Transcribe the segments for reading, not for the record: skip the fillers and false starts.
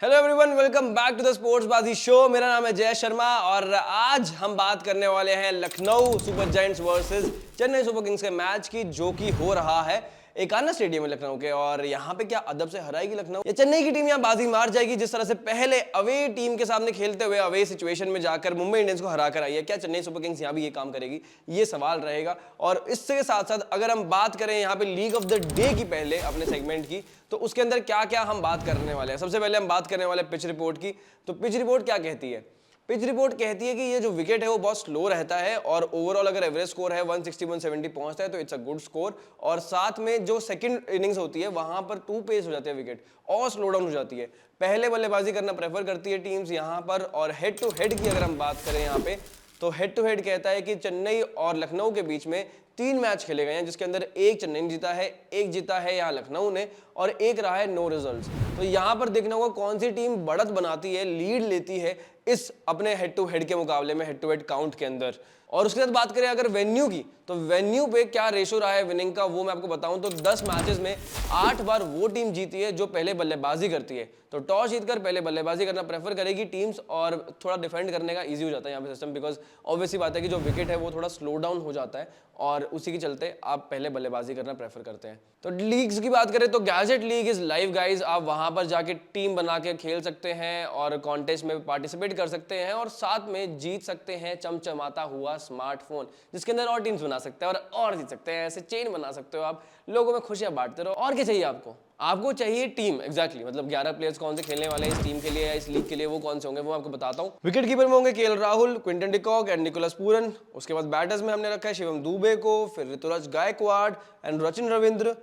Hello everyone, welcome back to the sports Baazi show. मेरा नाम है जय शर्मा और आज हम बात करने वाले हैं Lucknow super giants versus Chennai super Kings के मैच की, जो कि हो रहा है एकाना स्टेडियम में लखनऊ के। और यहाँ पे क्या अदब से हराएगी लखनऊ या चेन्नई की टीम यहाँ बाजी मार जाएगी? जिस तरह से पहले अवे टीम के सामने खेलते हुए अवे सिचुएशन में जाकर मुंबई इंडियंस को हरा कर आई है, क्या चेन्नई सुपर किंग्स यहाँ भी ये काम करेगी? ये सवाल रहेगा। और इसके साथ साथ अगर हम बात करें यहाँ पे लीग ऑफ द डे की पहले अपने सेगमेंट की, तो उसके अंदर क्या क्या हम बात करने वाले हैं। सबसे पहले हम बात करने वाले पिच रिपोर्ट की। तो पिच रिपोर्ट क्या कहती है? पिच रिपोर्ट कहती है कि ये जो विकेट है वो बहुत स्लो रहता है और ओवरऑल अगर एवरेज स्कोर है 160 170 पहुंचता है तो इट्स अ गुड स्कोर। और साथ में जो सेकंड इनिंग्स होती है वहां पर टू पेस हो जाते हैं विकेट और स्लो डाउन हो जाती है। पहले बल्लेबाजी करना प्रेफर करती है टीम्स यहाँ पर। और हेड टू हेड की अगर हम बात करें यहाँ पे, तो हेड टू हेड कहता है कि चेन्नई और लखनऊ के बीच में 3 मैच खेले गए हैं, जिसके अंदर एक चेन्नई ने जीता है, एक जीता है यहाँ लखनऊ ने और एक रहा है नो रिजल्ट्स। तो यहाँ पर देखना होगा कौन सी टीम बढ़त बनाती है, लीड लेती है इस अपने हेड टू हेड के मुकाबले में, हेड टू हेड काउंट के अंदर। और उसके साथ बात करें अगर वेन्यू की, तो वेन्यू पे क्या रेशो रहा है विनिंग का, वो मैं आपको बताऊं तो 10 मैचेस में 8 बार वो टीम जीती है जो पहले बल्लेबाजी करती है। तो टॉस जीतकर पहले बल्लेबाजी करना प्रेफर करेगी टीम्स और थोड़ा डिफेंड करने का इजी हो जाता है यहाँ पे सिस्टम, बिकॉज ऑब्वियसली बात है कि जो विकेट है वो थोड़ा स्लो डाउन हो जाता है और उसी के चलते आप पहले बल्लेबाजी करना प्रेफर करते हैं। तो लीग्स की बात करें तो gadget league is live guys, आप वहां पर जाके टीम बना के खेल सकते हैं और कॉन्टेस्ट में पार्टिसिपेट कर सकते हैं और साथ में जीत सकते हैं चमचमाता हुआ स्मार्टफोन, जिसके अंदर और टीम्स बना सकते हैं और जीत सकते हैं। ऐसे चेन बना सकते हो आप, लोगों में खुशियां बांटते रहो। और क्या चाहिए आपको? आपको चाहिए टीम, एग्जैक्टली मतलब 11 प्लेयर्स कौन से खेलने वाले हैं इस टीम के लिए या इस लीग के लिए, वो कौन से होंगे वो आपको बताता हूं। विकेट कीपर में होंगे KL Rahul, Quinton de Kock and Nicholas Pooran. उसके बाद बैटर्स में हमने रखा है शिवम दुबे को, फिर Ruturaj Gaikwad and Rachin Ravindra,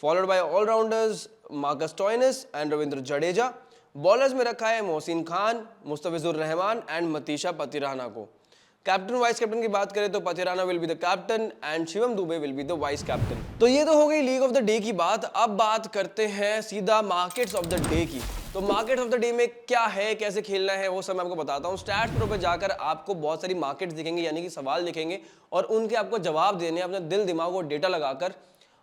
followed by allrounders Marcus Stoinis and Ravindra Jadeja. Bowlers में रखा है मोहसिन खान, मुस्तफिजुर रहमान एंड मतीशा पतिराना को। कैप्टन वाइस कैप्टन की बात करें तो Pathirana will be the captain and Shivam Dube will be the vice captain. तो ये तो हो गई लीग ऑफ द डे की बात। अब बात करते हैं सीधा मार्केट्स ऑफ द डे की। तो मार्केट्स ऑफ द डे में क्या है, कैसे खेलना है, वो सब मैं आपको बताता हूँ। स्टैट्स प्रो पे जाकर आपको बहुत सारी मार्केट्स दिखेंगे, यानी कि सवाल दिखेंगे और उनके आपको जवाब देने, अपने दिल दिमाग और डेटा लगाकर।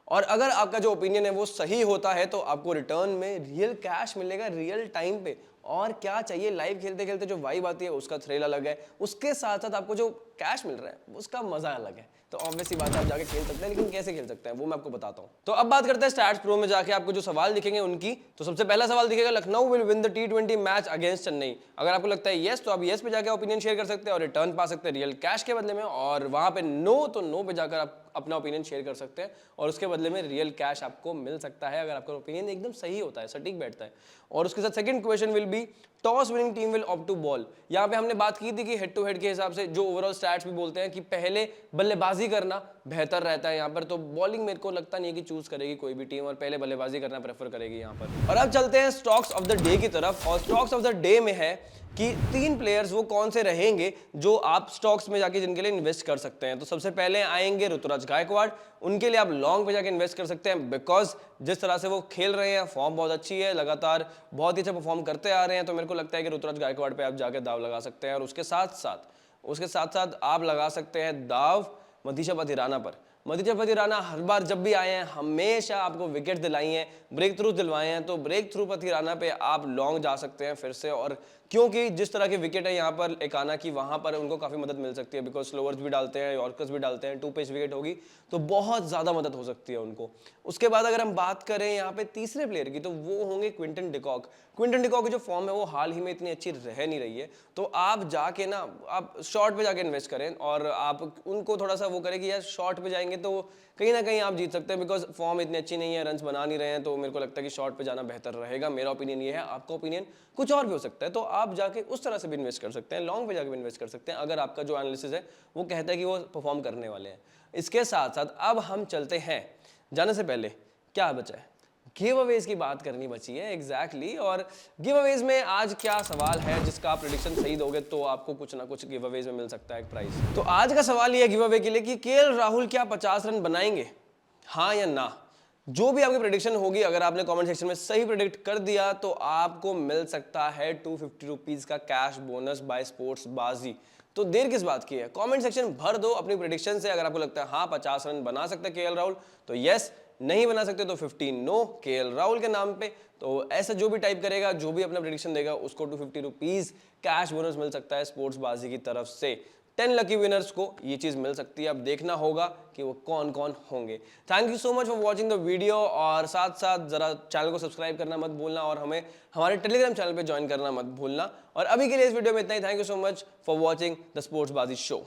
और अगर आपका जो ओपिनियन है वो सही होता है तो आपको रिटर्न में रियल कैश मिलेगा रियल टाइम पे। और क्या चाहिए, लाइव खेलते खेलते जो वाइब आती है उसका थ्रिल अलग है, उसके साथ साथ आपको जो कैश मिल रहा है उसका मजा अलग है। तो ऑब्वियसली बात है, आप जाके खेल सकते हैं, लेकिन कैसे खेल सकते हैं वो मैं आपको बताता हूं। तो अब बात करते हैं स्टैट्स प्रो में जाके आपको जो सवाल दिखेंगे उनकी। तो सबसे पहला सवाल दिखेगा, Lucknow will win the T20 match against Chennai. अगर आपको लगता है यस, तो आप यस पे जाकर ओपिनियन शेयर कर सकते हैं और रिटर्न पा सकते हैं रियल कैश के बदले में। और वहां पे नो, तो नो पे जाकर आप अपना ओपिनियन शेयर कर सकते हैं और उसके बदले में रियल कैश आपको मिल सकता है, अगर आपका ओपिनियन एकदम सही होता है, सटीक बैठता है। और उसके साथ second question will be, toss winning team will opt to bowl. यहाँ पे हमने बात की थी कि हेड टू हेड के हिसाब से जो ओवरऑल स्टैट्स भी बोलते हैं कि पहले बल्लेबाजी करना बेहतर रहता है यहाँ पर। तो बॉलिंग मेरे को लगता नहीं है कि चूज करेगी कोई भी टीम और पहले बल्लेबाजी करना प्रेफर करेगी यहाँ पर। और अब चलते हैं स्टॉक्स ऑफ द डे की तरफ। और स्टॉक्स ऑफ द डे में है कि 3 प्लेयर्स वो कौन से रहेंगे जो आप स्टॉक्स में जाके जिनके लिए इन्वेस्ट कर सकते हैं। तो सबसे पहले आएंगे ऋतुराज गायकवाड़। उनके लिए आप लॉन्ग पे जाके इन्वेस्ट कर सकते हैं, बिकॉज जिस तरह से वो खेल रहे हैं, फॉर्म बहुत अच्छी है, लगातार बहुत ही अच्छा परफॉर्म करते आ रहे हैं। तो मेरे को लगता है कि ऋतुराज गायकवाड़ पे आप जाके दाव लगा सकते हैं। और उसके साथ साथ आप लगा सकते हैं दाव मतीशा पतिराना पर। मतीशा पतिराना हर बार जब भी आए हैं हमेशा आपको विकेट दिलाई हैं, ब्रेक थ्रू दिलवाए हैं। तो ब्रेक थ्रू पतिराना पे आप लॉन्ग जा सकते हैं फिर से। और क्योंकि जिस तरह के विकेट है यहाँ पर एकाना की, वहां पर उनको काफी मदद मिल सकती है, बिकॉज स्लोवर्स भी डालते हैं, यॉर्कर्स भी डालते हैं, 2 पेस विकेट होगी तो बहुत ज्यादा मदद हो सकती है उनको। उसके बाद अगर हम बात करें यहाँ पे तीसरे प्लेयर की, तो वो होंगे क्विंटन डिकॉक। क्विंटन डिकॉक की जो फॉर्म है वो हाल ही में इतनी अच्छी रह नहीं रही है, तो आप जाके ना आप शॉर्ट पे जाके इन्वेस्ट करें और आप उनको थोड़ा सा वो करें कि यार शॉर्ट पे जाएंगे तो कहीं ना कहीं आप जीत सकते हैं, बिकॉज फॉर्म इतनी अच्छी नहीं है, रन्स बना नहीं रहे हैं। तो मेरे को लगता है कि शॉर्ट पे जाना बेहतर रहेगा। मेरा ओपिनियन ये है, आपका ओपिनियन कुछ और भी हो सकता है। तो आप जाके उस तरह से भी इन्वेस्ट कर सकते हैं, लॉन्ग पे जाके भी इन्वेस्ट कर सकते हैं, अगर आपका जो एनालिसिस है वो कहता है कि वो परफॉर्म करने वाले हैं। इसके साथ साथ अब हम चलते हैं, जाने से पहले क्या बचा है, गिव अवेज की बात करनी बची है। एग्जैक्टली और गिव अवेज में आज क्या सवाल है जिसका आप प्रेडिक्शन सही दोगे तो आपको कुछ ना कुछ गिव अवेज में मिल सकता है एक प्राइस। तो आज का सवाल ये है गिव अवे के लिए कि केएल राहुल क्या 50 रन बनाएंगे, हाँ या ना? जो भी आपकी प्रेडिक्शन होगी, अगर आपने कमेंट सेक्शन में सही प्रेडिक्ट कर दिया तो आपको मिल सकता है 250 रुपीज का कैश बोनस बाय स्पोर्ट्स बाजी। तो देर किस बात की है, कमेंट सेक्शन भर दो अपनी प्रेडिक्शन से। अगर आपको लगता है हाँ 50 रन बना सकता है केएल राहुल तो यस, नहीं बना सकते तो 15 नो केएल राहुल के नाम पे। तो ऐसा जो भी टाइप करेगा, जो भी अपना प्रेडिक्शन देगा, उसको 250 रुपीज कैश बोनस मिल सकता है स्पोर्ट्स बाजी की तरफ से। 10 लकी विनर्स को ये चीज मिल सकती है। अब देखना होगा कि वो कौन कौन होंगे। Thank you so much for watching the video, और साथ साथ जरा चैनल को सब्सक्राइब करना मत भूलना, और हमें हमारे टेलीग्राम चैनल पे ज्वाइन करना मत भूलना। और अभी के लिए इस वीडियो में इतना ही। Thank you so much for watching the sports Baazi show.